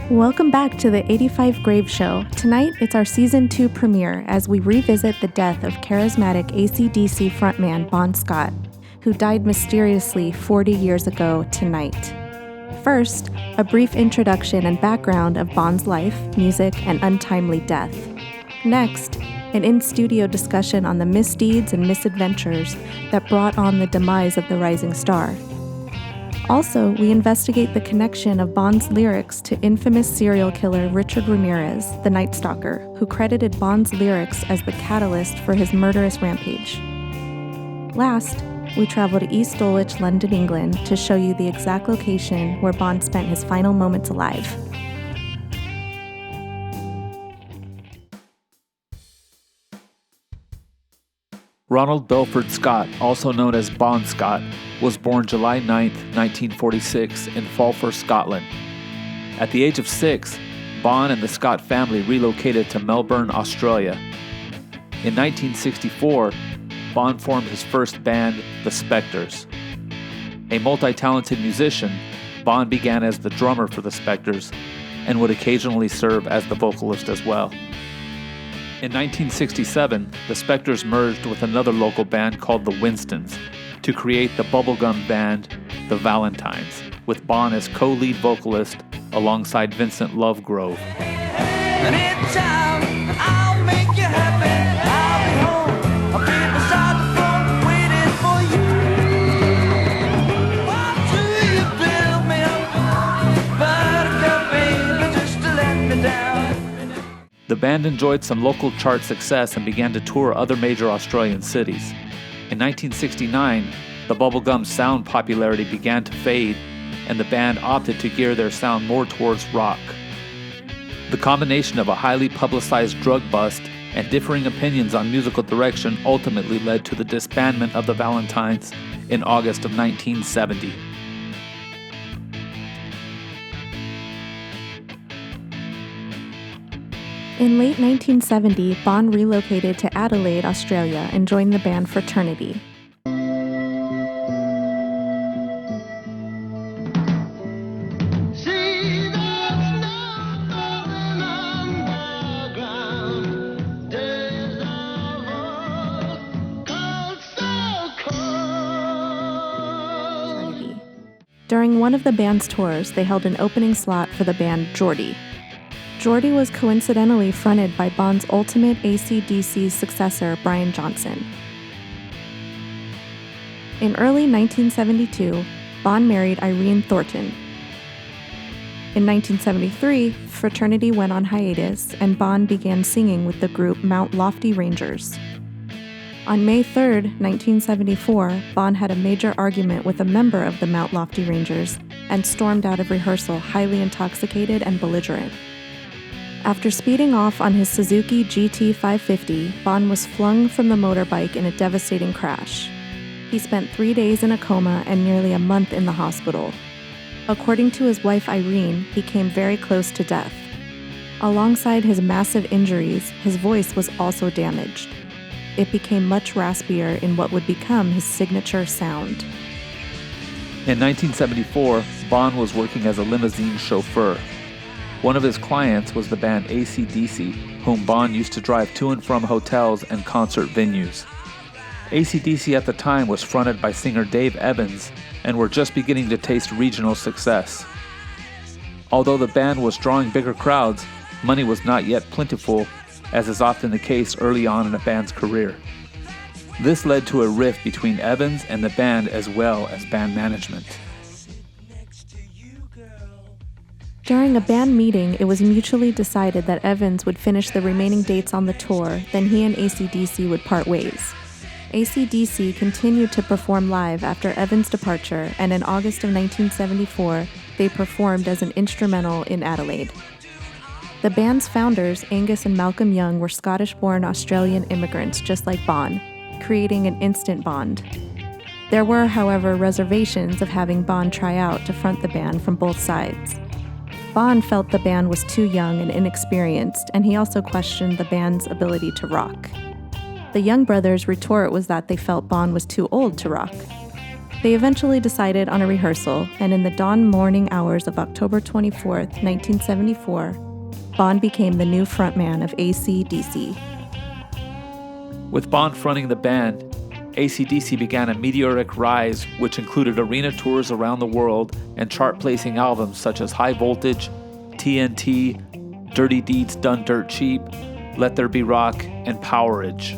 Welcome back to the 85 Grave Show. Tonight, it's our Season 2 premiere as we revisit the death of charismatic ACDC frontman Bon Scott, who died mysteriously 40 years ago tonight. First, a brief introduction and background of Bon's life, music, and untimely death. Next, an in-studio discussion on the misdeeds and misadventures that brought on the demise of the rising star. Also, we investigate the connection of Bon's lyrics to infamous serial killer Richard Ramirez, the Night Stalker, who credited Bon's lyrics as the catalyst for his murderous rampage. Last, we travel to East Dulwich, London, England, to show you the exact location where Bon spent his final moments alive. Ronald Belford Scott, also known as Bon Scott, was born July 9, 1946 in Falford, Scotland. At the age of 6, Bon and the Scott family relocated to Melbourne, Australia. In 1964, Bon formed his first band, The Spectres. A multi-talented musician, Bon began as the drummer for The Spectres and would occasionally serve as the vocalist as well. In 1967, the Spectres merged with another local band called the Winstons to create the bubblegum band, the Valentines, with Bon as co-lead vocalist alongside Vincent Lovegrove. Anytime I'll make you happy, I'll be home. I'll be beside the phone waiting for you. Why do you build me up? Buttercup, baby, just to let me down. The band enjoyed some local chart success and began to tour other major Australian cities. In 1969, the bubblegum sound popularity began to fade, and the band opted to gear their sound more towards rock. The combination of a highly publicized drug bust and differing opinions on musical direction ultimately led to the disbandment of the Valentines in August of 1970. In late 1970, Bon relocated to Adelaide, Australia, and joined the band Fraternity. During one of the band's tours, they held an opening slot for the band Geordie. Geordie was coincidentally fronted by Bon's ultimate ACDC successor, Brian Johnson. In early 1972, Bon married Irene Thornton. In 1973, Fraternity went on hiatus, and Bon began singing with the group Mount Lofty Rangers. On May 3, 1974, Bon had a major argument with a member of the Mount Lofty Rangers and stormed out of rehearsal highly intoxicated and belligerent. After speeding off on his Suzuki GT 550, Bon was flung from the motorbike in a devastating crash. He spent 3 days in a coma and nearly a month in the hospital. According to his wife Irene, he came very close to death. Alongside his massive injuries, his voice was also damaged. It became much raspier in what would become his signature sound. In 1974, Bon was working as a limousine chauffeur. One of his clients was the band ACDC, whom Bon used to drive to and from hotels and concert venues. ACDC at the time was fronted by singer Dave Evans and were just beginning to taste regional success. Although the band was drawing bigger crowds, money was not yet plentiful, as is often the case early on in a band's career. This led to a rift between Evans and the band as well as band management. During a band meeting, it was mutually decided that Evans would finish the remaining dates on the tour, then he and ACDC would part ways. ACDC continued to perform live after Evans' departure, and in August of 1974, they performed as an instrumental in Adelaide. The band's founders, Angus and Malcolm Young, were Scottish-born Australian immigrants just like Bon, creating an instant bond. There were, however, reservations of having Bon try out to front the band from both sides. Bon felt the band was too young and inexperienced, and he also questioned the band's ability to rock. The Young brothers' retort was that they felt Bon was too old to rock. They eventually decided on a rehearsal, and in the dawn morning hours of October 24th, 1974, Bon became the new frontman of ACDC. With Bon fronting the band, ACDC began a meteoric rise, which included arena tours around the world and chart-placing albums such as High Voltage, TNT, Dirty Deeds Done Dirt Cheap, Let There Be Rock, and Powerage.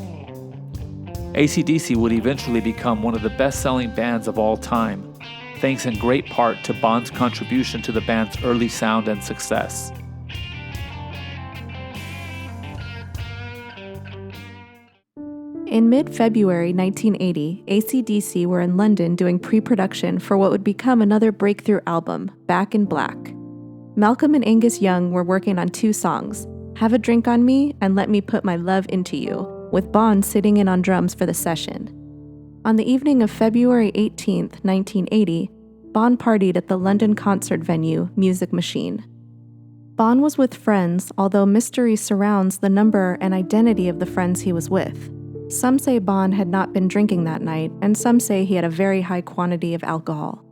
ACDC would eventually become one of the best-selling bands of all time, thanks in great part to Bon's contribution to the band's early sound and success. In mid-February 1980, AC/DC were in London doing pre-production for what would become another breakthrough album, Back in Black. Malcolm and Angus Young were working on 2 songs, Have a Drink on Me and Let Me Put My Love Into You, with Bon sitting in on drums for the session. On the evening of February 18, 1980, Bon partied at the London concert venue, Music Machine. Bon was with friends, although mystery surrounds the number and identity of the friends he was with. Some say Bon had not been drinking that night, and some say he had a very high quantity of alcohol.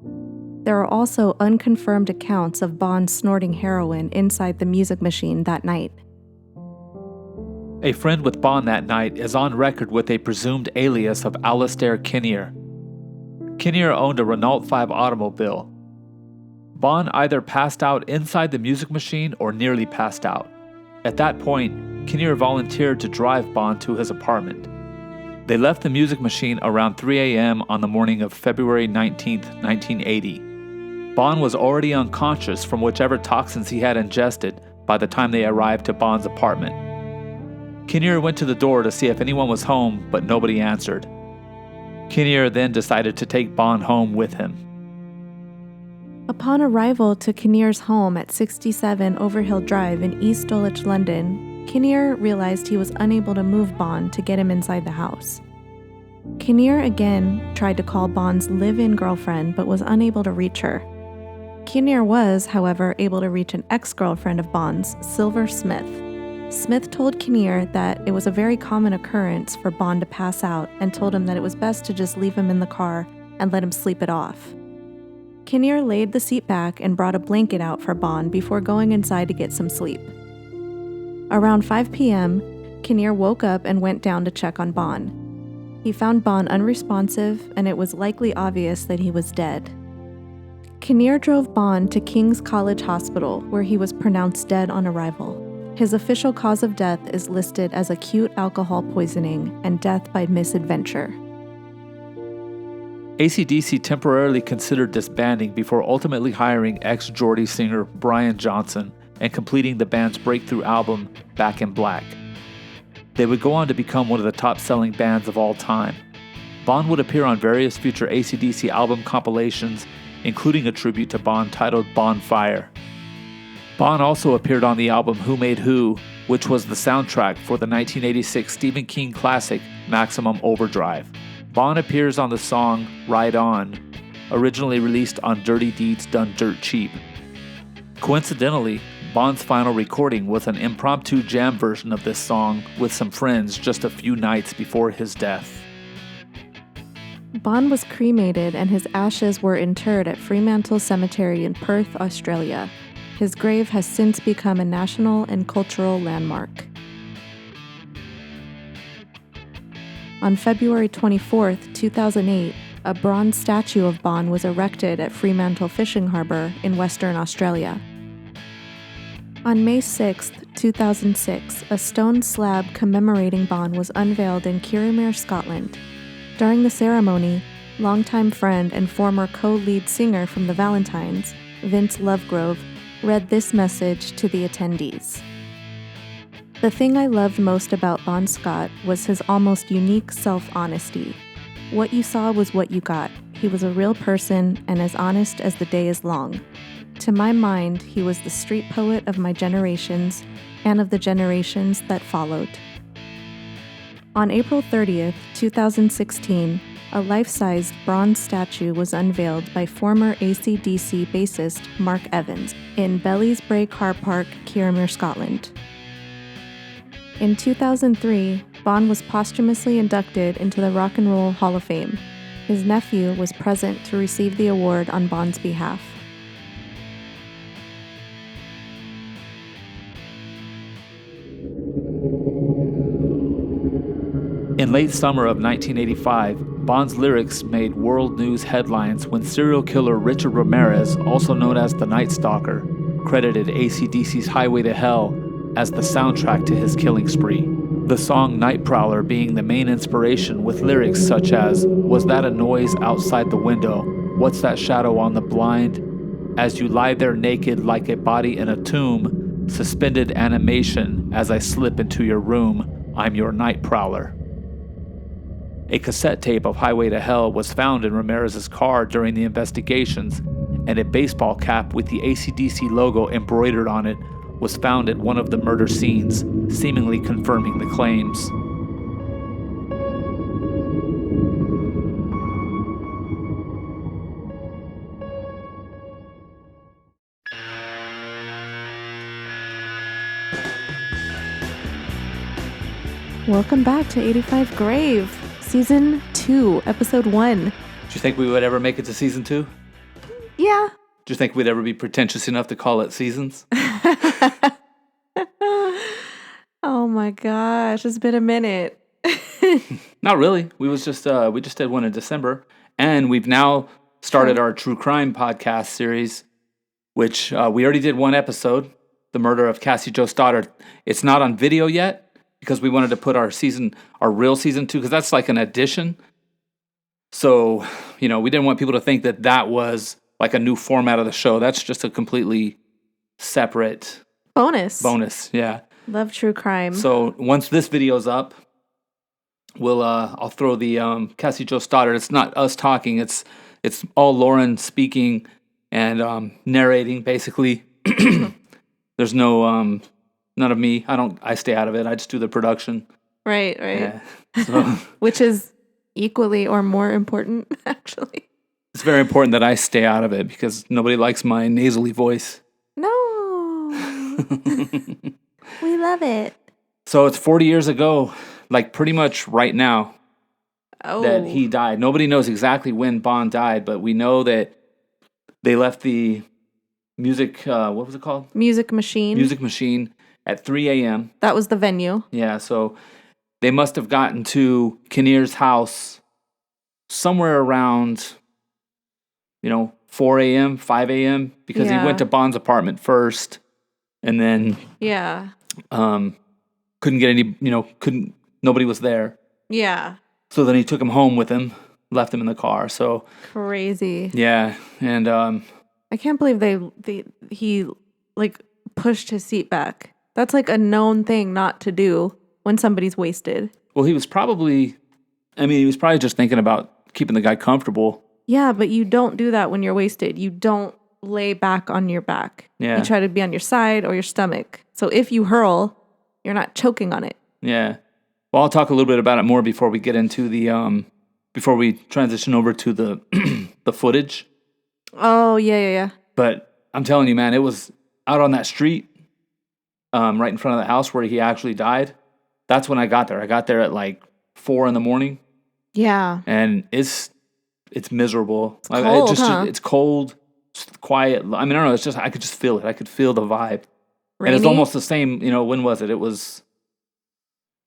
There are also unconfirmed accounts of Bon snorting heroin inside the Music Machine that night. A friend with Bon that night is on record with a presumed alias of Alistair Kinnear. Kinnear owned a Renault 5 automobile. Bon either passed out inside the Music Machine or nearly passed out. At that point, Kinnear volunteered to drive Bon to his apartment. They left the Music Machine around 3 a.m. on the morning of February 19, 1980. Bon was already unconscious from whichever toxins he had ingested by the time they arrived to Bon's apartment. Kinnear went to the door to see if anyone was home, but nobody answered. Kinnear then decided to take Bon home with him. Upon arrival to Kinnear's home at 67 Overhill Drive in East Dulwich, London, Kinnear realized he was unable to move Bon to get him inside the house. Kinnear again tried to call Bon's live-in girlfriend but was unable to reach her. Kinnear was, however, able to reach an ex-girlfriend of Bon's, Silver Smith. Smith told Kinnear that it was a very common occurrence for Bon to pass out and told him that it was best to just leave him in the car and let him sleep it off. Kinnear laid the seat back and brought a blanket out for Bon before going inside to get some sleep. Around 5 p.m., Kinnear woke up and went down to check on Bon. He found Bon unresponsive, and it was likely obvious that he was dead. Kinnear drove Bon to King's College Hospital, where he was pronounced dead on arrival. His official cause of death is listed as acute alcohol poisoning and death by misadventure. AC/DC temporarily considered disbanding before ultimately hiring ex-Geordie singer Brian Johnson and completing the band's breakthrough album, Back in Black. They would go on to become one of the top-selling bands of all time. Bon would appear on various future AC/DC album compilations, including a tribute to Bon titled Bonfire. Bon also appeared on the album Who Made Who, which was the soundtrack for the 1986 Stephen King classic Maximum Overdrive. Bon appears on the song Ride On, originally released on Dirty Deeds Done Dirt Cheap. Coincidentally, Bon's final recording was an impromptu jam version of this song with some friends just a few nights before his death. Bon was cremated and his ashes were interred at Fremantle Semetary in Perth, Australia. His grave has since become a national and cultural landmark. On February 24, 2008, a bronze statue of Bon was erected at Fremantle Fishing Harbour in Western Australia. On May 6, 2006, a stone slab commemorating Bon was unveiled in Kirriemuir, Scotland. During the ceremony, longtime friend and former co-lead singer from the Valentines, Vince Lovegrove, read this message to the attendees. The thing I loved most about Bon Scott was his almost unique self-honesty. What you saw was what you got. He was a real person and as honest as the day is long. To my mind, he was the street poet of my generations and of the generations that followed. On April 30th, 2016, a life-sized bronze statue was unveiled by former AC/DC bassist Mark Evans in Bellies Brae Car Park, Kirriemuir, Scotland. In 2003, Bon was posthumously inducted into the Rock and Roll Hall of Fame. His nephew was present to receive the award on Bond's behalf. In late summer of 1985, Bond's lyrics made world news headlines when serial killer Richard Ramirez, also known as the Night Stalker, credited ACDC's Highway to Hell as the soundtrack to his killing spree. The song Night Prowler being the main inspiration, with lyrics such as, "Was that a noise outside the window? What's that shadow on the blind? As you lie there naked like a body in a tomb, suspended animation as I slip into your room, I'm your night prowler." A cassette tape of Highway to Hell was found in Ramirez's car during the investigations, and a baseball cap with the ACDC logo embroidered on it was found at one of the murder scenes, seemingly confirming the claims. Welcome back to 85 Grave, Season 2, Episode 1. Do you think we would ever make it to Season 2? Yeah. Do you think we'd ever be pretentious enough to call it Seasons? Oh my gosh, it's been a minute. Not really. We just did one in December, and we've now started our true crime podcast series, which we already did one episode, The Murder of Cassie Jo Stoddard. It's not on video yet because we wanted to put our real season 2, because that's like an addition. So, we didn't want people to think that was like a new format of the show. That's just a completely separate bonus. Yeah. Love true crime. So once this video's up, I'll throw the Cassie Jo Stoddard. It's not us talking. It's all Lauren speaking and narrating basically. There's no none of me. I stay out of it. I just do the production. Right. Yeah. So Which is equally or more important, actually. It's very important that I stay out of it because nobody likes my nasally voice. No. We love it. So it's 40 years ago, like pretty much right now, that he died. Nobody knows exactly when Bond died, but we know that they left the music, what was it called? Music Machine at 3 a.m. That was the venue. Yeah, so they must have gotten to Kinnear's house somewhere around, 4 a.m., 5 a.m., because he went to Bond's apartment first, and then couldn't get any, nobody was there. Yeah. So then he took him home with him, left him in the car. So crazy. Yeah, and I can't believe he like pushed his seat back. That's like a known thing not to do when somebody's wasted. Well, he was probably just thinking about keeping the guy comfortable. Yeah, but you don't do that when you're wasted. You don't lay back on your back. Yeah. You try to be on your side or your stomach. So if you hurl, you're not choking on it. Yeah. Well, I'll talk a little bit about it more before we get into the before we transition over to the the footage. Oh, yeah. But I'm telling you, man, it was out on that street, right in front of the house where he actually died. That's when I got there. I got there at like 4 a.m. Yeah. And it's miserable. It's cold, huh? It's cold, it's quiet. I don't know. It's just, I could just feel it. I could feel the vibe. Rainy? And it's almost the same, when was it? It was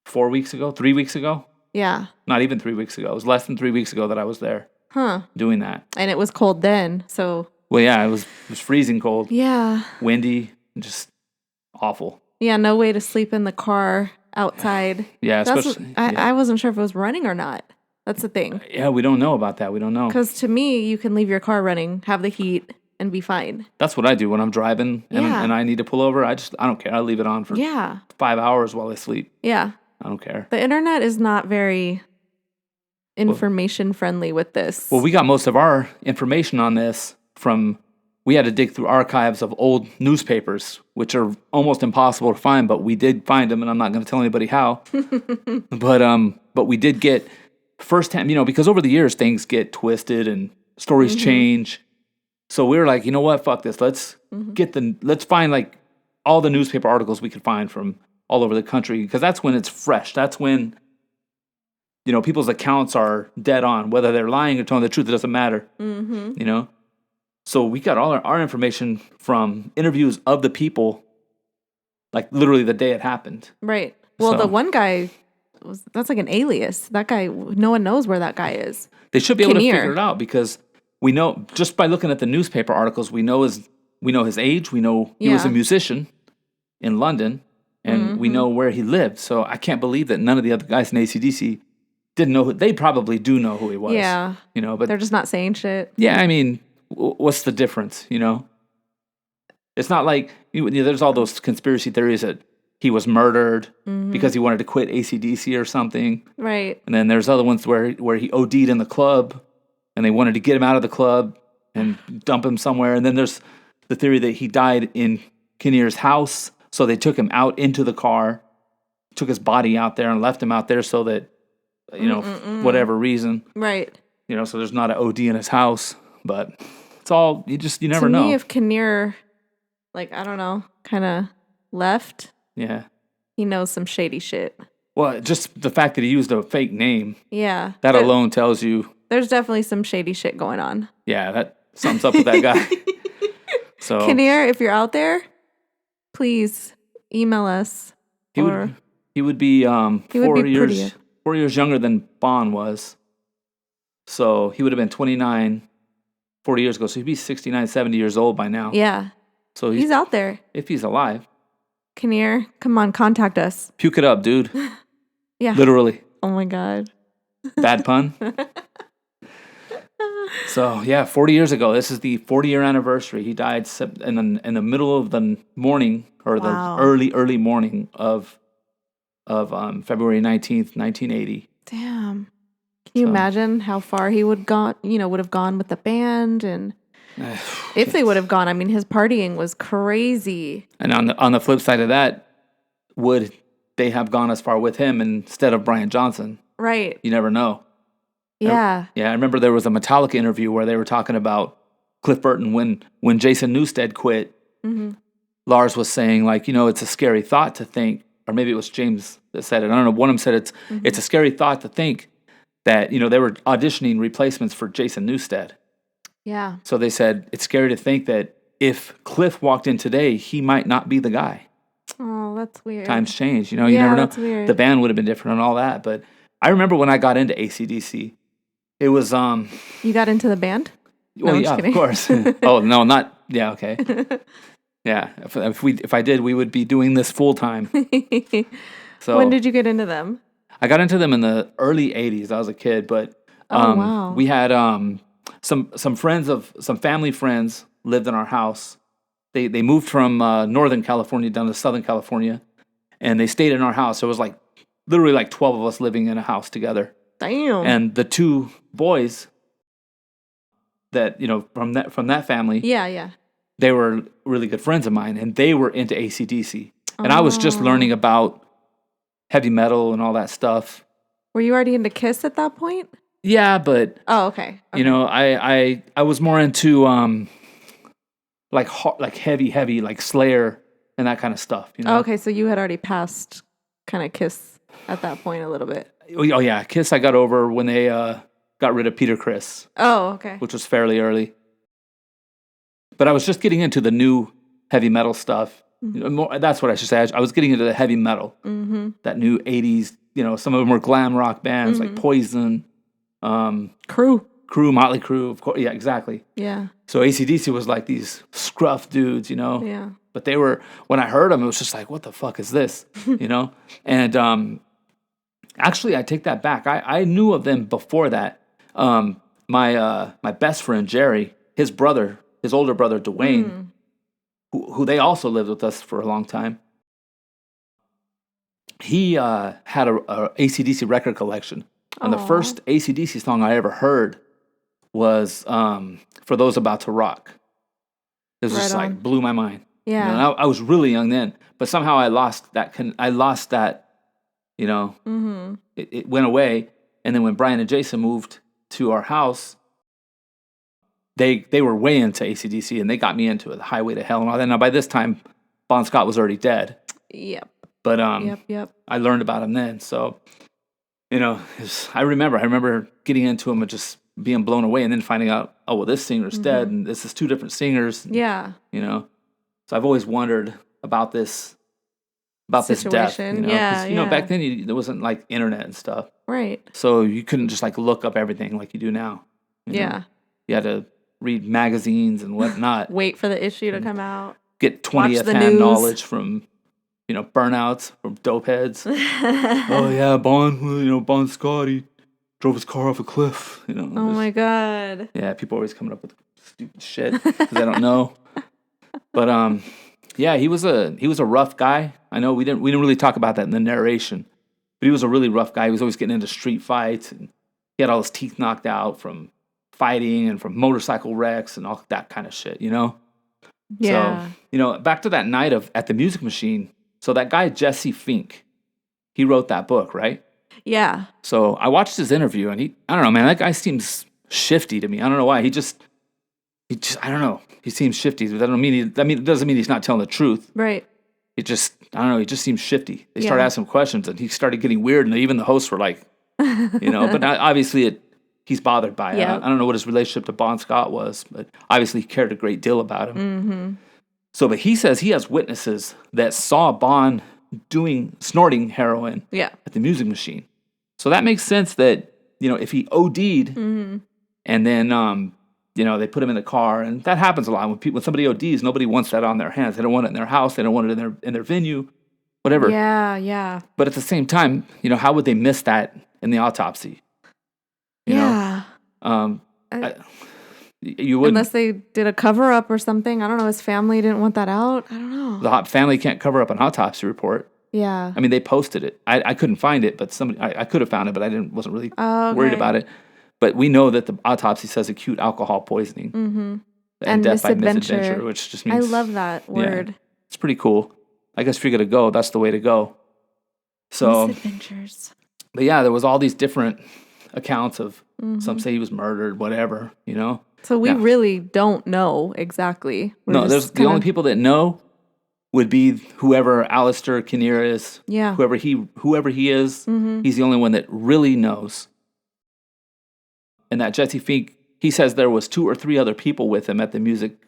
3 weeks ago? Yeah. Not even 3 weeks ago. It was less than 3 weeks ago that I was there. Huh. Doing that. And it was cold then, so. Well, yeah, it was freezing cold. Yeah. Windy, just awful. Yeah, no way to sleep in the car outside. Yeah, especially. I wasn't sure if it was running or not. That's the thing. Yeah, we don't know about that. We don't know. Because to me, you can leave your car running, have the heat, and be fine. That's what I do when I'm driving and I need to pull over. I don't care. I leave it on for 5 hours while I sleep. Yeah. I don't care. The internet is not very information friendly with this. Well, we got most of our information on this we had to dig through archives of old newspapers, which are almost impossible to find, but we did find them, and I'm not going to tell anybody how. But we did get firsthand, because over the years things get twisted and stories change. So we were like, you know what, fuck this. Let's find like all the newspaper articles we could find from all over the country, because that's when it's fresh. That's when people's accounts are dead on. Whether they're lying or telling the truth, it doesn't matter. Mm-hmm. So we got all our information from interviews of the people, like literally the day it happened. Right. Well, So- the one guy, that's like an alias. That guy, no one knows where that guy is. They should be able to Kinnear. figure it out because we know just by looking at the newspaper articles, we know his age. We know he was a Yeah. musician in London, and we know where he lived. So I can't believe that none of the other guys in ACDC didn't know who. They probably do know who he was. Yeah. But They're just not saying shit. yeah, I mean, what's the difference? It's not like there's all those conspiracy theories that he was murdered because he wanted to quit ACDC or something. Right. And then there's other ones where he OD'd in the club and they wanted to get him out of the club and dump him somewhere. And then there's the theory that he died in Kinnear's house. So they took him out into the car, took his body out there and left him out there so that, whatever reason, Right. so there's not an OD in his house. But it's all, you never know. To me, if Kinnear, I don't know, kind of left, Yeah. he knows some shady shit. Well, just the fact that he used a fake name, Yeah. that alone tells you, There's definitely some shady shit going on. yeah, that something's up with that guy. So Kinnear, if you're out there, please email us. he would be He would be pretty. 4 years younger than Bond was. So he would have been 29 40 years ago. So he'd be 69, 70 years old by now. Yeah. So He's out there. if he's alive. Kinnear, come on, contact us. Puke it up, dude. Yeah. Literally. Oh my God. Bad pun. So, yeah, 40 years ago. This is the 40-year anniversary. He died in the middle of the morning, or Wow. the early morning of February 19th, 1980. Damn. Can you So- imagine how far he would have gone with the band, and if they would have gone? I mean, his partying was crazy. And on the flip side of that, would they have gone as far with him instead of Brian Johnson? Right. You never know. Yeah. Yeah, I remember there was a Metallica interview where they were talking about Cliff Burton when Jason Newsted quit. Mm-hmm. Lars was saying, it's a scary thought to think, or maybe it was James that said it. I don't know. One of them said it's a scary thought to think that, they were auditioning replacements for Jason Newsted. Yeah. So they said it's scary to think that if Cliff walked in today, he might not be the guy. Oh, that's weird. Times change, you Yeah, never know. that's weird. The band would have been different and all that. But I remember when I got into ACDC, it was You got into the band? well, I'm yeah, just kidding. of course. Oh no, not yeah, okay. Yeah, if I did, we would be doing this full time. So When did you get into them? I got into them in the early '80s. I was a kid, but Oh, wow. we had some family friends lived in our house. They moved from Northern California down to Southern California, and they stayed in our house. It was literally 12 of us living in a house together. Damn. And the two boys that from that family, yeah. they were really good friends of mine, and they were into ACDC, and I was just learning about heavy metal and all that stuff. Were you already into Kiss at that point? Yeah, but Oh, okay. I was more into heavy like Slayer and that kind of stuff. Oh, okay, so you had already passed kind of Kiss at that point a little bit. Oh yeah, Kiss I got over when they got rid of Peter Criss, Oh, okay. which was fairly early. But I was just getting into the new heavy metal stuff. That's what I should say. I was getting into the heavy metal, that new '80s. Some of them were glam rock bands like Poison, Crew. Motley Crue, of course. Yeah, exactly. Yeah. So AC/DC was like these scruff dudes, Yeah. But they were, when I heard them, it was just like, what the fuck is this, And actually, I take that back. I knew of them before that. My best friend Jerry, his older brother Dwayne, who they also lived with us for a long time. He had a AC/DC record collection, and the first AC/DC song I ever heard was "For Those About to Rock." It was just on. blew my mind. Yeah. And I was really young then, but somehow I lost that. It went away. And then when Brian and Jason moved to our house, they were way into AC/DC, and they got me into it, the Highway to Hell and all that. Now by this time, Bon Scott was already dead, Yep. but Yep. I learned about him then. So I remember getting into him and just being blown away, and then finding out, oh well, this singer's dead, and this is two different singers. Yeah. So I've always wondered about this this death. Yeah. Back then there wasn't like internet and stuff, Right. so you couldn't just like look up everything like you do now. Yeah. You had to read magazines and whatnot. Wait for the issue to come out. Get 20th hand knowledge from burnouts, from dope heads. Oh yeah, Bon Scott, he drove his car off a cliff. Oh my God. Yeah, people are always coming up with stupid shit because they don't know. But yeah, he was a rough guy. I know we didn't really talk about that in the narration, but he was a really rough guy. He was always getting into street fights, and he had all his teeth knocked out from fighting and from motorcycle wrecks and all that kind of shit. Yeah. So back to that night at the Music Machine. So that guy, Jesse Fink, he wrote that book, right? Yeah. So I watched his interview, and I don't know, man, that guy seems shifty to me. I don't know why. He just, I don't know. He seems shifty. That doesn't mean he's not telling the truth. Right. I don't know. He just seems shifty. They started asking him questions, and he started getting weird, and even the hosts were like, but obviously he's bothered by it. Yeah. I don't know what his relationship to Bon Scott was, but obviously he cared a great deal about him. Mm-hmm. So, but he says he has witnesses that saw Bon snorting heroin at the Music Machine. So that makes sense that, if he OD'd and then, they put him in the car, and that happens a lot. When somebody ODs, nobody wants that on their hands. They don't want it in their house. They don't want it in their venue, whatever. Yeah. But at the same time, how would they miss that in the autopsy? You know? You wouldn't. Unless they did a cover-up or something. I don't know. His family didn't want that out. I don't know. The family can't cover up an autopsy report. Yeah. I mean, they posted it. I couldn't find it, but I could have found it, but wasn't really worried about it. But we know that the autopsy says acute alcohol poisoning. Mm-hmm. And death by misadventure, which just means... I love that word. Yeah, it's pretty cool. I guess if you're going to go, that's the way to go. So, misadventures. But yeah, there was all these different accounts of some say he was murdered, whatever, So we really don't know exactly. The only people that know would be whoever Alistair Kinnear is. Yeah. Whoever he is, he's the only one that really knows. And that Jesse Fink, he says there was 2 or 3 other people with him at the music.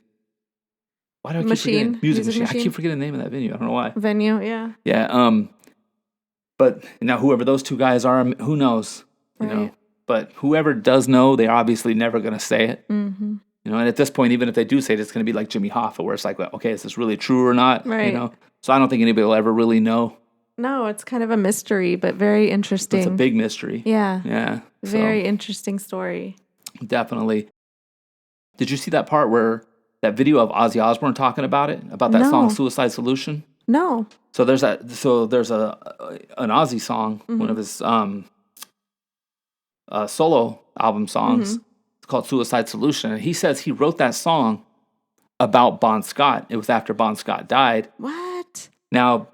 Why do I keep forgetting? Music machine. I keep forgetting the name of that venue. I don't know why. Venue, yeah. Yeah. But now whoever those 2 guys are, who knows? Right. But whoever does know, they're obviously never going to say it. Mm-hmm. And at this point, even if they do say it, it's going to be like Jimmy Hoffa, where it's like, well, okay, is this really true or not? Right. So I don't think anybody will ever really know. No, it's kind of a mystery, but very interesting. It's a big mystery. Yeah. Yeah. Very interesting story. Definitely. Did you see that part where that video of Ozzy Osbourne talking about that song "Suicide Solution"? No. So there's an Ozzy song, one of his solo album songs. It's called "Suicide Solution," and he says he wrote that song about Bon Scott. It was after Bon Scott died. What? Now,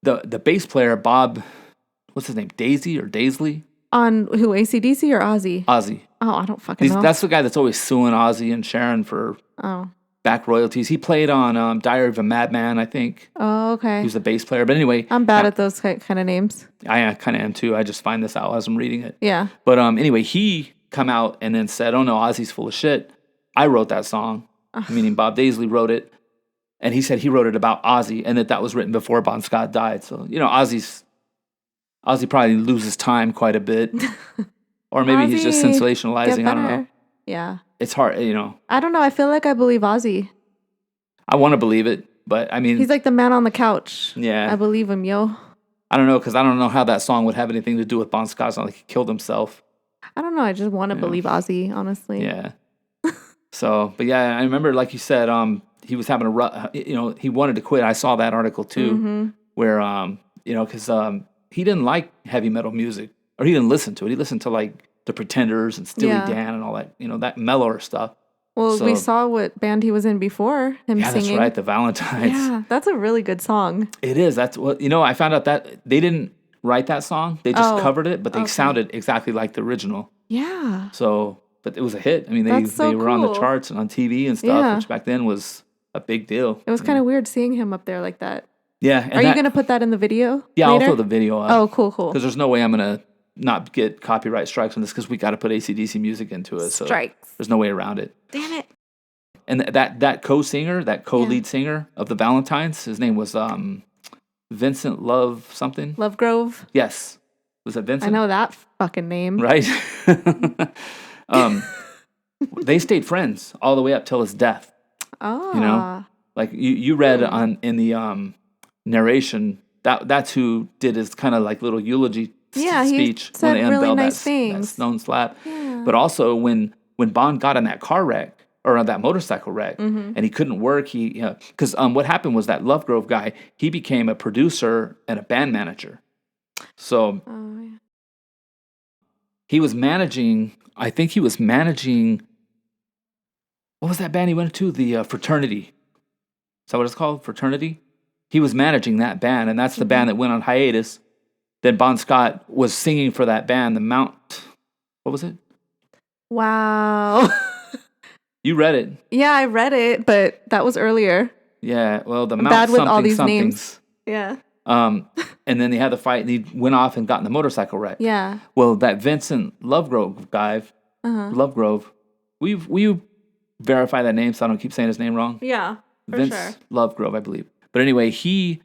the bass player Bob, what's his name, Daisley? On who, ACDC or Ozzy? Ozzy. Oh, I don't fucking know. That's the guy that's always suing Ozzy and Sharon for back royalties. He played on Diary of a Madman, I think. Oh, okay. He was the bass player. But anyway. I'm bad at those kind of names. I kind of am too. I just find this out as I'm reading it. Yeah. But anyway, he come out and then said, oh no, Ozzy's full of shit. I wrote that song. Meaning Bob Daisley wrote it. And he said he wrote it about Ozzy and that was written before Bon Scott died. So, Ozzy probably loses time quite a bit. Or maybe he's just sensationalizing. I don't know. Yeah. It's hard, I don't know. I feel like I believe Ozzy. I want to believe it, but I mean... He's like the man on the couch. Yeah. I believe him, yo. I don't know, because I don't know how that song would have anything to do with Bon Scott. It's not like he killed himself. I don't know. I just want to believe Ozzy, honestly. Yeah. So, but yeah, I remember, like you said, he was having he wanted to quit. I saw that article too, where, because he didn't like heavy metal music, or he didn't listen to it. He listened to like the Pretenders and Steely Dan and all that, that mellower stuff. Well, we saw what band he was in before him singing. Yeah, that's right, the Valentines. Yeah, that's a really good song. It is. That's what, I found out that they didn't write that song. They just covered it, but they sounded exactly like the original. Yeah. So, but it was a hit. I mean, they were on the charts and on TV and stuff, which back then was a big deal. It was kind of weird seeing him up there like that. Yeah. Are you going to put that in the video? Yeah, later? I'll throw the video up. Oh, cool. Because there's no way I'm going to not get copyright strikes on this because we got to put ACDC music into it. So Strikes. there's no way around it. Damn it. And that co-singer, that co-lead singer of the Valentines, his name was Vincent Love something. Lovegrove. Yes. Was that Vincent? I know that fucking name. Right? They stayed friends all the way up till his death. Oh. You know? Like you read in the narration, that's who did his kind of like little eulogy speech he said when they really unveiled nice that things. stone slab. Yeah. But also when Bond got in that car wreck, or that motorcycle wreck, and he couldn't work. Because what happened was that Lovegrove guy, he became a producer and a band manager. So he was managing. I think he was managing. What was that band he went to? The Fraternity. Is that what it's called? Fraternity. He was managing that band, and that's the band that went on hiatus. Then Bon Scott was singing for that band. The Mount. What was it? Wow. You read it. Yeah, I read it, but that was earlier. Yeah, well, the I'm Mount bad with something all these somethings. names. Yeah. And then they had the fight, and he went off and got in the motorcycle wreck. Yeah. Well, that Vincent Lovegrove guy, Lovegrove, will you verify that name so I don't keep saying his name wrong? Yeah, Vince Lovegrove, I believe. But anyway, he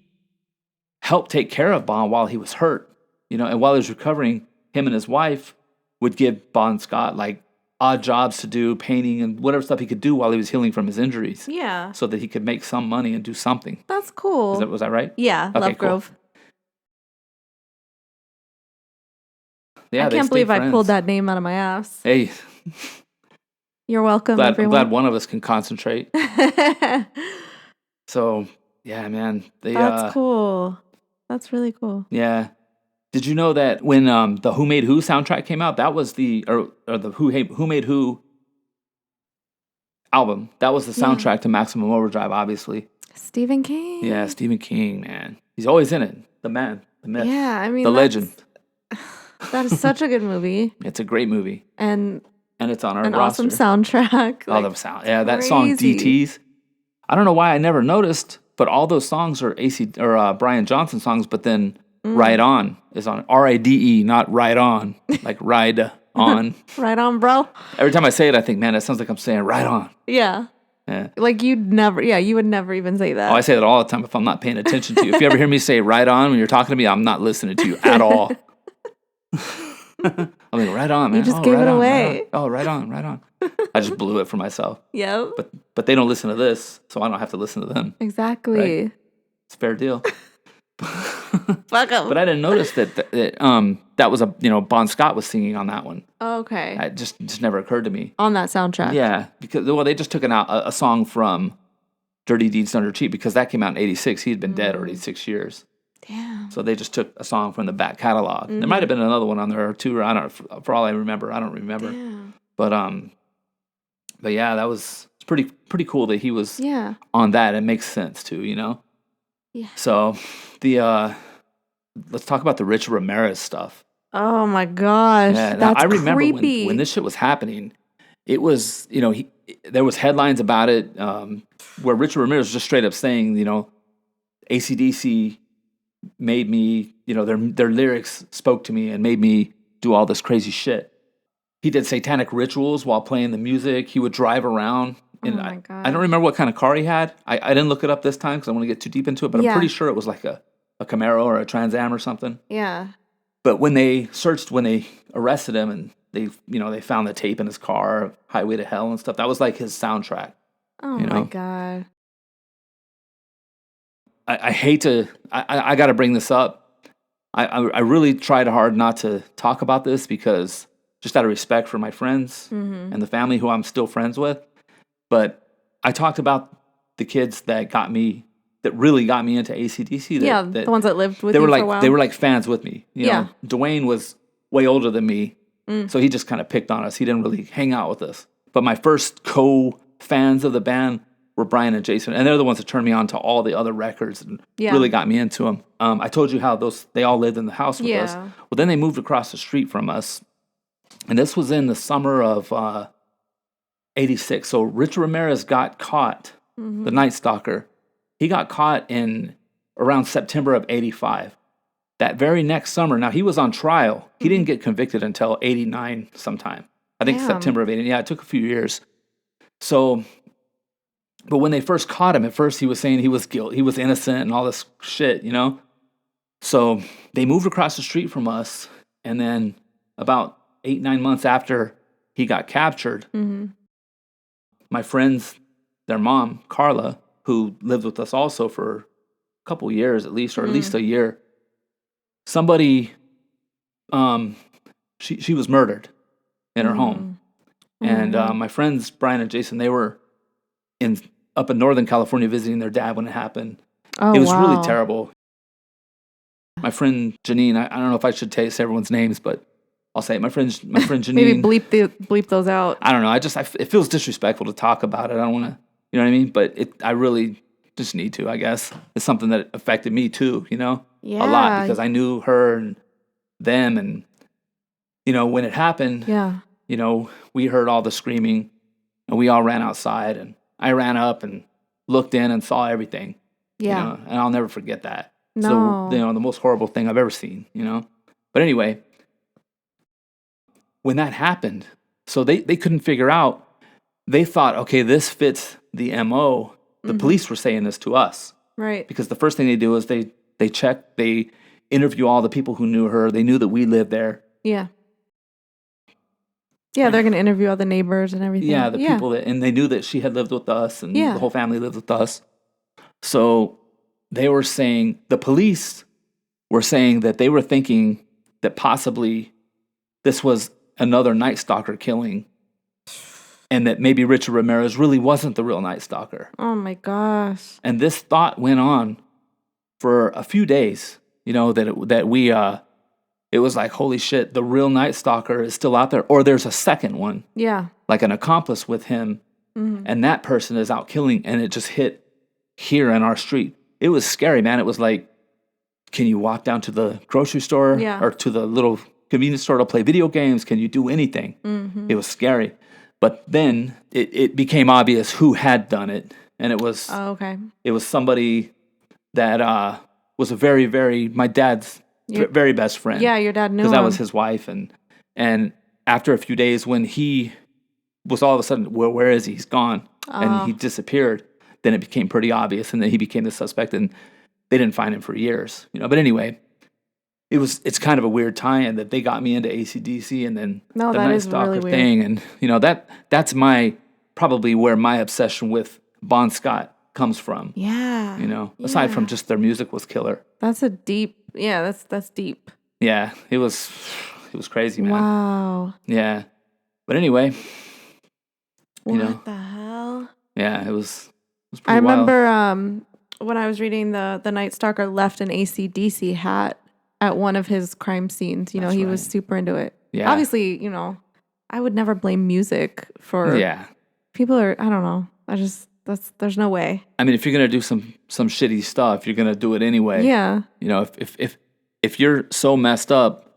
helped take care of Bond while he was hurt, and while he was recovering, him and his wife would give Bon Scott like odd jobs to do, painting and whatever stuff he could do while he was healing from his injuries. Yeah. So that he could make some money and do something. That's cool. Was that right? Yeah, Okay, Lovegrove. Cool. Yeah, I can't believe I pulled that name out of my ass. Hey. You're welcome, I'm everyone. glad one of us can concentrate. So, yeah, man. That's cool. That's really cool. Yeah. Did you know that when the Who Made Who soundtrack came out, that was the Who Made Who album. That was the soundtrack to Maximum Overdrive, obviously. Stephen King. Yeah, Stephen King, man. He's always in it. The man, the myth, yeah, I mean, the legend. That is such a good movie. It's a great movie. And it's on our an roster. awesome soundtrack. All the sound. Yeah, that song DTs. I don't know why I never noticed, but all those songs are Brian Johnson songs, but then Ride On is on RIDE, not Ride On, like Ride On. Right on, bro. Every time I say it, I think, man, that sounds like I'm saying Ride On. Yeah. Yeah. Like you would never even say that. Oh, I say that all the time if I'm not paying attention to you. If you ever hear me say Ride On when you're talking to me, I'm not listening to you at all. I'm like, right on, man. You just gave it away. Right on. I just blew it for myself. Yep. But they don't listen to this, so I don't have to listen to them. Exactly. Right? It's a fair deal. Fuck 'em. But I didn't notice that was Bon Scott was singing on that one. Oh, okay. It just never occurred to me. On that soundtrack. Yeah, because they just took a song from Dirty Deeds Done Dirt Cheap because that came out in '86. He had been dead already 6 years. Damn. So they just took a song from the back catalog. There might have been another one on there or two. Or I don't. For all I remember, I don't remember. Damn. But yeah, that was pretty cool that he was on that. It makes sense too, Yeah. So let's talk about the Richard Ramirez stuff. Oh my gosh. Yeah, That's I remember creepy. when this shit was happening. It was there was headlines about it where Richard Ramirez was just straight up saying ACDC made me, their lyrics spoke to me and made me do all this crazy shit. He did satanic rituals while playing the music. He would drive around. And oh my God. I don't remember what kind of car he had. I didn't look it up this time because I want to get too deep into it, but I'm pretty sure it was like a Camaro or a Trans Am or something. Yeah. But when they arrested him and they found the tape in his car, Highway to Hell and stuff, that was like his soundtrack. Oh my God. I hate to, I got to bring this up. I really tried hard not to talk about this because just out of respect for my friends and the family who I'm still friends with. But I talked about the kids that really got me into ACDC. The ones that lived with you for a while. They were like fans with me. You know, Dwayne was way older than me, so he just kind of picked on us. He didn't really hang out with us. But my first co-fans of the band were Brian and Jason, and they're the ones that turned me on to all the other records and really got me into them. I told you how they all lived in the house with us. Well, then they moved across the street from us, and this was in the summer of '86. So Richard Ramirez got caught, the Night Stalker. He got caught in around September of '85. that very next summer, now he was on trial. He didn't get convicted until 89 sometime. I think Damn. September of 89. Yeah, it took a few years. So, but when they first caught him, at first he was saying he was guilty, he was innocent and all this shit, you know? So they moved across the street from us, and then about 8-9 months after he got captured, my friends, their mom, Carla, who lived with us also for a couple years at least, or at least a year, somebody, she was murdered in her home. And my friends, Brian and Jason, they were up in Northern California visiting their dad when it happened. Oh, it was wow. really terrible. My friend Janine, I don't know if I should say everyone's names, but I'll say it. My friend Janine. Maybe bleep those out. I don't know. It feels disrespectful to talk about it. I don't want to, you know what I mean? But I really just need to, I guess. It's something that affected me too, you know? Yeah. A lot, because I knew her and them, and, you know, when it happened, Yeah. you know, we heard all the screaming, and we all ran outside, and I ran up and looked in and saw everything. Yeah. You know, and I'll never forget that. No. So, you know, the most horrible thing I've ever seen, you know? But anyway, when that happened, so they couldn't figure out, they thought, okay, this fits the MO. The police were saying this to us. Right. Because the first thing they do is they check, they interview all the people who knew her. They knew that we lived there. Yeah. Yeah, they're going to interview all the neighbors and everything. Yeah, the people that, and they knew that she had lived with us, and the whole family lived with us. So they were saying, the police were saying that they were thinking that possibly this was another Night Stalker killing, and that maybe Richard Ramirez really wasn't the real Night Stalker. Oh my gosh. And this thought went on for a few days, you know, it was like, holy shit, the real Night Stalker is still out there, or there's a second one. Yeah. Like an accomplice with him, and that person is out killing, and it just hit here in our street. It was scary, man. It was like, can you walk down to the grocery store or to the little convenience store to play video games? Can you do anything? It was scary. But then it became obvious who had done it, and it was it was somebody that was a very, very, my dad's very best friend. Yeah, your dad knew him. Because that was his wife, and after a few days, when he was all of a sudden, well, where is he? He's gone, and he disappeared. Then it became pretty obvious, and then he became the suspect, and they didn't find him for years, you know. But anyway, it's kind of a weird tie-in that they got me into ACDC, and then the Night Stalker really weird thing, and you know that's probably where my obsession with Bon Scott comes from. Yeah. You know, aside from just their music was killer. That's a deep. Yeah, that's deep. Yeah, it was crazy, man. Wow. Yeah, but anyway, What the hell? Yeah, it was pretty I remember wild. when I was reading the Night Stalker left an ACDC hat at one of his crime scenes. You know, he was super into it. Yeah. Obviously, you know, I would never blame music for. Yeah. People are. I don't know. There's no way. I mean, if you're gonna do some shitty stuff, you're gonna do it anyway. Yeah. You know, if you're so messed up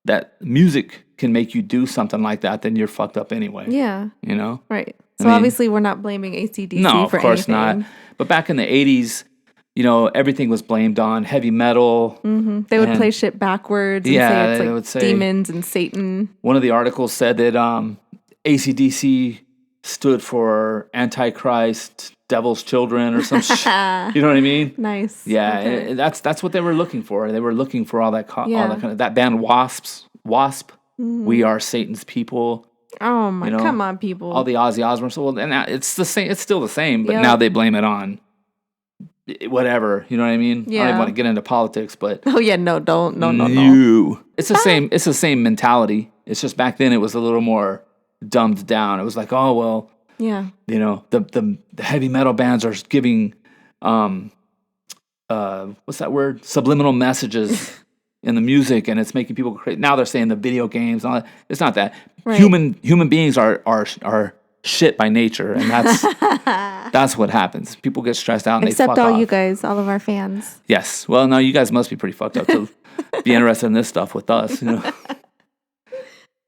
that music can make you do something like that, then you're fucked up anyway. Yeah. You know? Right. So obviously we're not blaming ACDC for of course anything. not. But back in the 80s, you know, everything was blamed on heavy metal. Mm-hmm. They would play shit backwards and say it's like would say, demons and Satan. One of the articles said that ACDC stood for Antichrist, Devil's Children, or some shit. You know what I mean? Nice. Yeah, Okay. and that's what they were looking for. They were looking for all that kind of that band Wasp. We Are Satan's People. Oh my! You know, come on, people. All the Ozzy Osbourne. So, well, and it's the same. It's still the same, but now they blame it on whatever. You know what I mean? Yeah. I don't even want to get into politics, but oh yeah, no. It's the same. It's the same mentality. It's just back then it was a little more dumbed down. It was like, oh well, yeah. You know, the heavy metal bands are giving what's that word? Subliminal messages in the music, and it's making people crazy. Now they're saying the video games. And all that. It's not that. Right. Human beings are shit by nature, and that's what happens. People get stressed out and Except they fuck all off. you guys, all of our fans. Yes. Well, no, you guys must be pretty fucked up to be interested in this stuff with us. You know,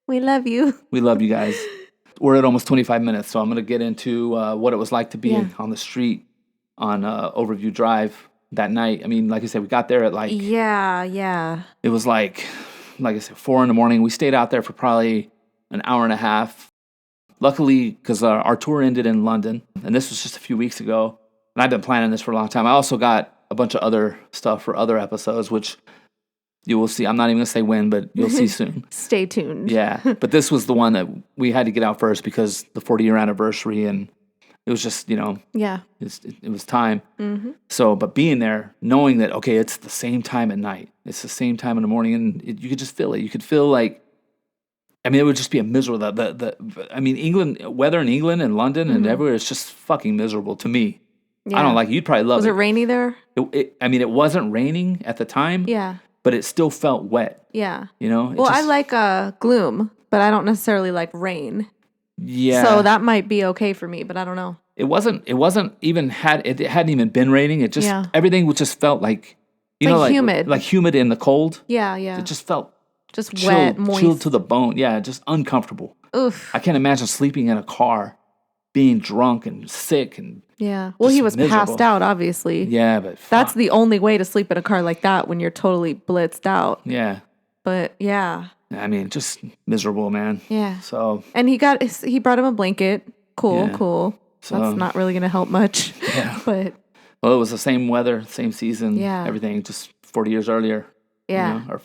We love you. we love you guys. We're at almost 25 minutes, so I'm going to get into what it was like to be on the street on Overview Drive that night. I mean, like I said, we got there at like Yeah. it was like I said, 4 a.m. We stayed out there for probably an hour and a half. Luckily, because our tour ended in London, and this was just a few weeks ago, and I've been planning this for a long time. I also got a bunch of other stuff for other episodes, which you will see. I'm not even going to say when, but you'll see soon. Stay tuned. Yeah, but this was the one that we had to get out first because the 40-year anniversary, and it was just, Yeah. it was time. Mm-hmm. So, but being there, knowing that, okay, it's the same time at night, it's the same time in the morning, and you could just feel it. You could feel like, I mean, it would just be a miserable. I mean, England, weather in England and London and everywhere is just fucking miserable to me. Yeah. I don't like it. You'd probably love it. Was it rainy there? I mean, it wasn't raining at the time. Yeah. But it still felt wet. Yeah. It I like gloom, but I don't necessarily like rain. Yeah. So that might be okay for me, but I don't know. It wasn't even it hadn't even been raining. It just everything just felt like humid. like humid in the cold. Yeah. It just felt just chilled, wet, moist, chilled to the bone. Yeah, just uncomfortable. Oof. I can't imagine sleeping in a car, being drunk and sick and yeah. Well, he was miserable. passed out, obviously. Yeah, but that's the only way to sleep in a car like that when you're totally blitzed out. Yeah. But yeah. I mean, just miserable, man. Yeah. So. And he brought him a blanket. Cool. So, that's not really gonna help much. Yeah. But. Well, it was the same weather, same season. Yeah. Everything, just 40 years earlier. Yeah. Or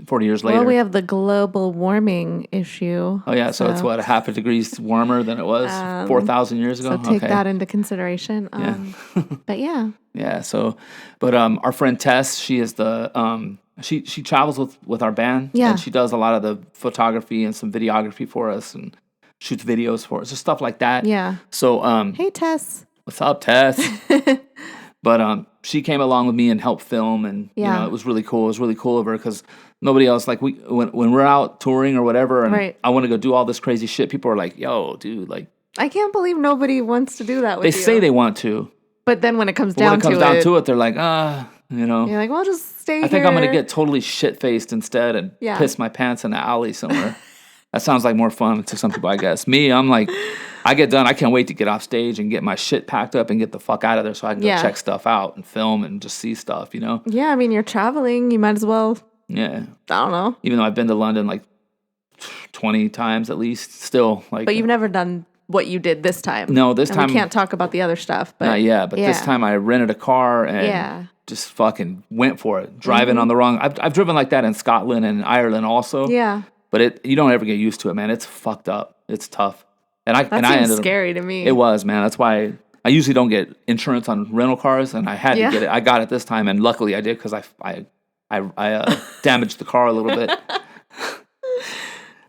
40 years later. Well, we have the global warming issue. Oh, yeah. So it's what, a half a degree warmer than it was 4,000 years ago? So take that into consideration. But yeah. Yeah. So, but our friend Tess, she is she travels with our band. Yeah. And she does a lot of the photography and some videography for us and shoots videos for us. Just stuff like that. Yeah. So, hey, Tess. What's up, Tess? But she came along with me and helped film, and it was really cool. It was really cool of her because nobody else, like when we're out touring or whatever, and I want to go do all this crazy shit. People are like, "Yo, dude, like." I can't believe nobody wants to do that with you. you. They say they want to, but then when it comes down to it, they're like, You're like, well, just stay here. I think I'm gonna get totally shit faced instead and piss my pants in the alley somewhere. That sounds like more fun to some people, I guess. Me, I'm like, I get done. I can't wait to get off stage and get my shit packed up and get the fuck out of there so I can go check stuff out and film and just see stuff, Yeah, I mean, you're traveling. You might as well. Yeah. I don't know. Even though I've been to London like 20 times at least, still like. But you've never done what you did this time. No, this time. We can't talk about the other stuff. But not yet, but this time I rented a car and just fucking went for it. Driving on the wrong. I've driven like that in Scotland and Ireland also. Yeah. But you don't ever get used to it, man. It's fucked up. It's tough. That seems scary to me. It was, man. That's why I usually don't get insurance on rental cars, and I had to get it. I got it this time, and luckily I did because I damaged the car a little bit.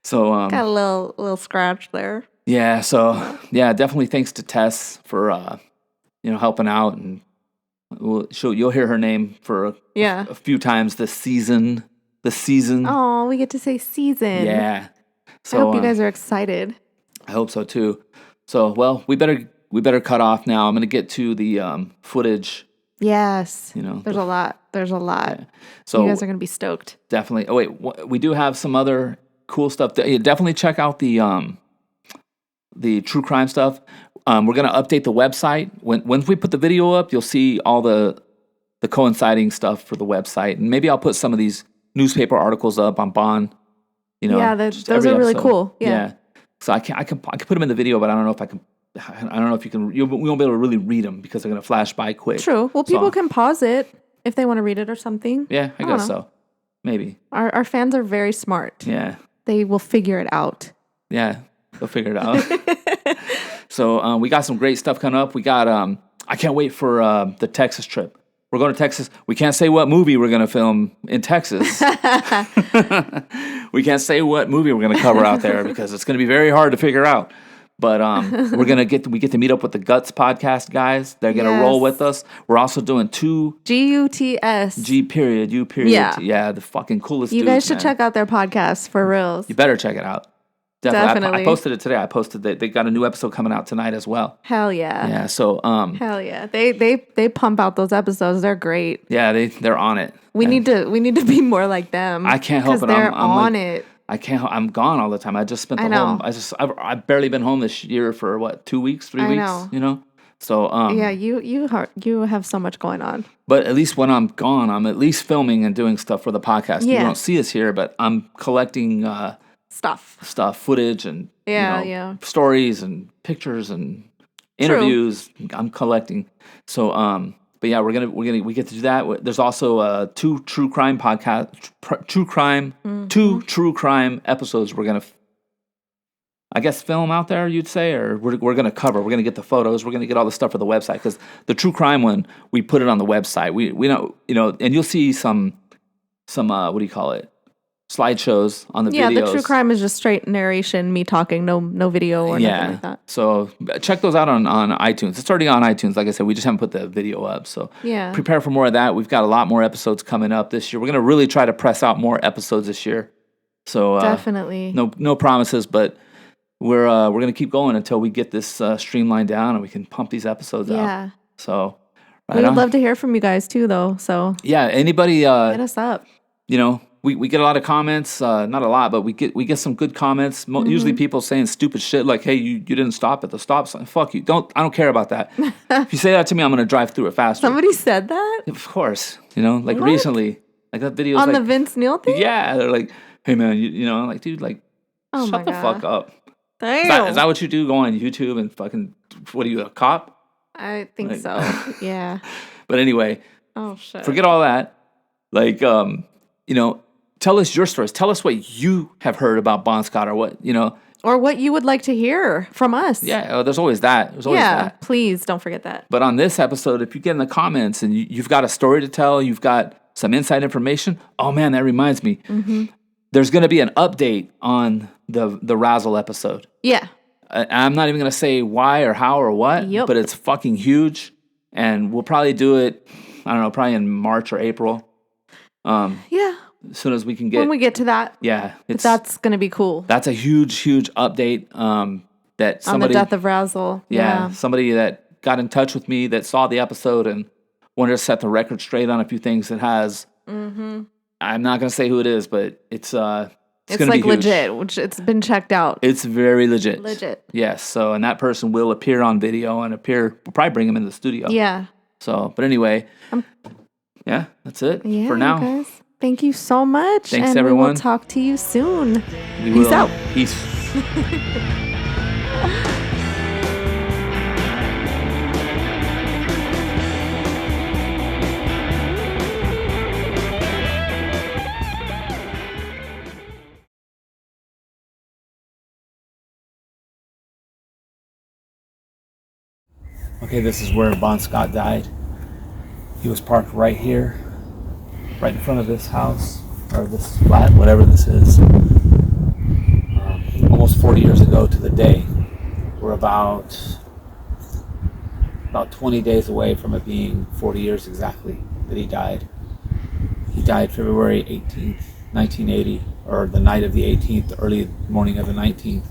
So got a little scratch there. Yeah. So definitely thanks to Tess for helping out, and you'll hear her name for a few times this season. Oh, we get to say season. Yeah. So I hope you guys are excited. I hope so too. So, well, we better cut off now. I'm going to get to the footage. Yes. There's a lot. Yeah. So you guys are going to be stoked. Definitely. Oh wait, we do have some other cool stuff. Definitely check out the true crime stuff. We're going to update the website. Once we put the video up, you'll see all the coinciding stuff for the website, and maybe I'll put some of these newspaper articles up on Bond. Yeah, those are really cool. Yeah. So I can put them in the video, but I don't know if I can. I don't know if you can. We won't be able to really read them because they're going to flash by quick. True. Well, people can pause it if they want to read it or something. Yeah, I guess so. Maybe. Our fans are very smart. Yeah. They will figure it out. Yeah, they'll figure it out. So we got some great stuff coming up. We got. I can't wait for the Texas trip. We're going to Texas. We can't say what movie we're going to film in Texas. We can't say what movie we're going to cover out there because it's going to be very hard to figure out. But we get to meet up with the Guts podcast guys. They're going to roll with us. We're also doing 2 GUTS. G period, U period. Yeah, the fucking coolest You guys should check out their podcast for reals. You better check it out. Definitely. I posted it today. I posted that they got a new episode coming out tonight as well. Hell yeah. Yeah. So hell yeah. They pump out those episodes. They're great. Yeah, they're on it. We need to be more like them. I can't help it. They're on it. I can't. I'm gone all the time. I just spent the whole. I've barely been home this year for 2 weeks, 3 weeks. know. So yeah, you have so much going on. But at least when I'm gone, I'm at least filming and doing stuff for the podcast. Yeah. You don't see us here, but I'm collecting Stuff, footage, and Yeah. stories and pictures and interviews. I'm collecting. So but yeah, we get to do that. There's also two true crime two true crime episodes we're gonna I guess film out there, you'd say, or we're gonna cover. We're gonna get the photos. We're gonna get all the stuff for the website, because the true crime one, we put it on the website. We don't, and you'll see some what do you call it, slideshows on the videos. Yeah, the true crime is just straight narration, me talking, no video or nothing like that. So check those out on iTunes. It's already on iTunes. Like I said, we just haven't put the video up. So prepare for more of that. We've got a lot more episodes coming up this year. We're gonna really try to press out more episodes this year. So definitely no promises, but we're gonna keep going until we get this streamlined down and we can pump these episodes out. So we would love to hear from you guys too, though. So yeah, anybody hit us up. We get a lot of comments, not a lot, but we get some good comments. Usually people saying stupid shit like, "Hey, you didn't stop at the stop sign." Fuck you! I don't care about that. If you say that to me, I'm gonna drive through it faster. Somebody said that? Of course, like what? Recently, like that video on the Vince Neil thing. Yeah, they're like, "Hey man, I'm like, dude, like, shut the fuck up." Damn. Is that what you do? Go on YouTube and fucking, what are you, a cop? I think so. Yeah. But anyway, oh shit. Forget all that. Like, tell us your stories. Tell us what you have heard about Bon Scott, or what, or what you would like to hear from us. Yeah, there's always that. There's always that. Please don't forget that. But on this episode, if you get in the comments and you've got a story to tell, you've got some inside information. Oh man, that reminds me. Mm-hmm. There's going to be an update on the Razzle episode. Yeah. I'm not even going to say why or how or what, but it's fucking huge. And we'll probably do it, I don't know, probably in March or April. Yeah. As soon as we can get. When we get to that. Yeah. That's going to be cool. That's a huge, huge update that somebody. On the death of Razzle. Yeah. Somebody that got in touch with me that saw the episode and wanted to set the record straight on a few things that has. Mm-hmm. I'm not going to say who it is, but it's going to be huge. Legit, which it's been checked out. It's very legit. Legit. Yes. So, and that person will appear on video and we'll probably bring him in the studio. Yeah. So, but anyway, yeah, that's it for now. Guys, thank you so much. Thanks, everyone. We will talk to you soon. Peace out. Peace. Okay, this is where Bon Scott died. He was parked right here, right in front of this house, or this flat, whatever this is. Almost 40 years ago to the day. We're about 20 days away from it being 40 years exactly that he died. He died February 18th, 1980, or the night of the 18th, the early morning of the 19th.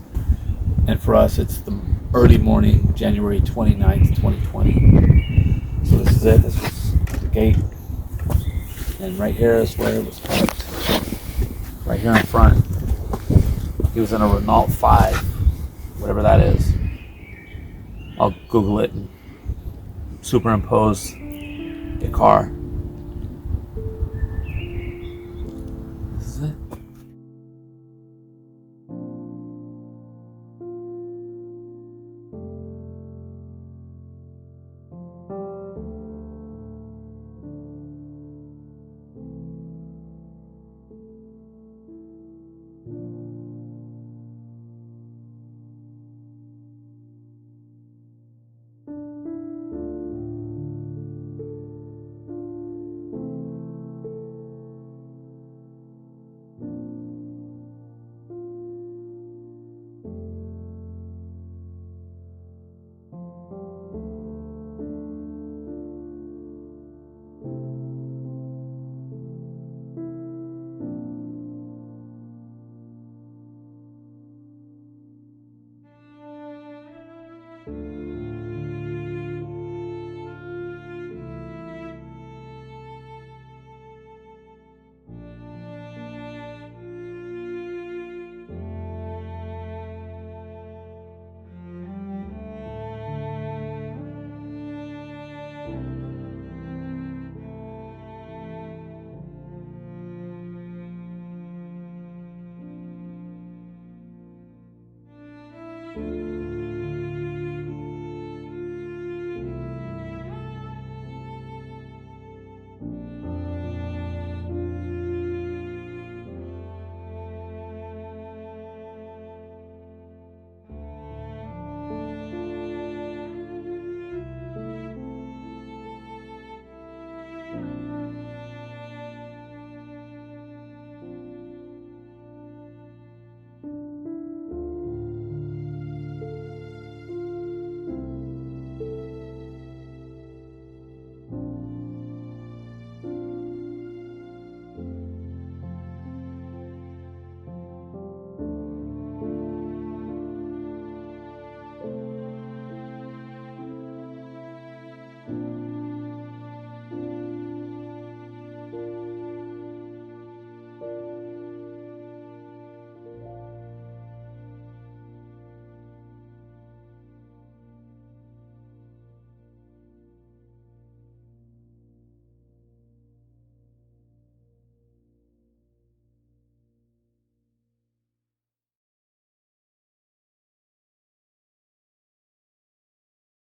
And for us, it's the early morning, January 29th, 2020. So this is it. This is the gate. And right here is where it was parked. Right here in front. He was in a Renault 5, whatever that is. I'll Google it and superimpose the car.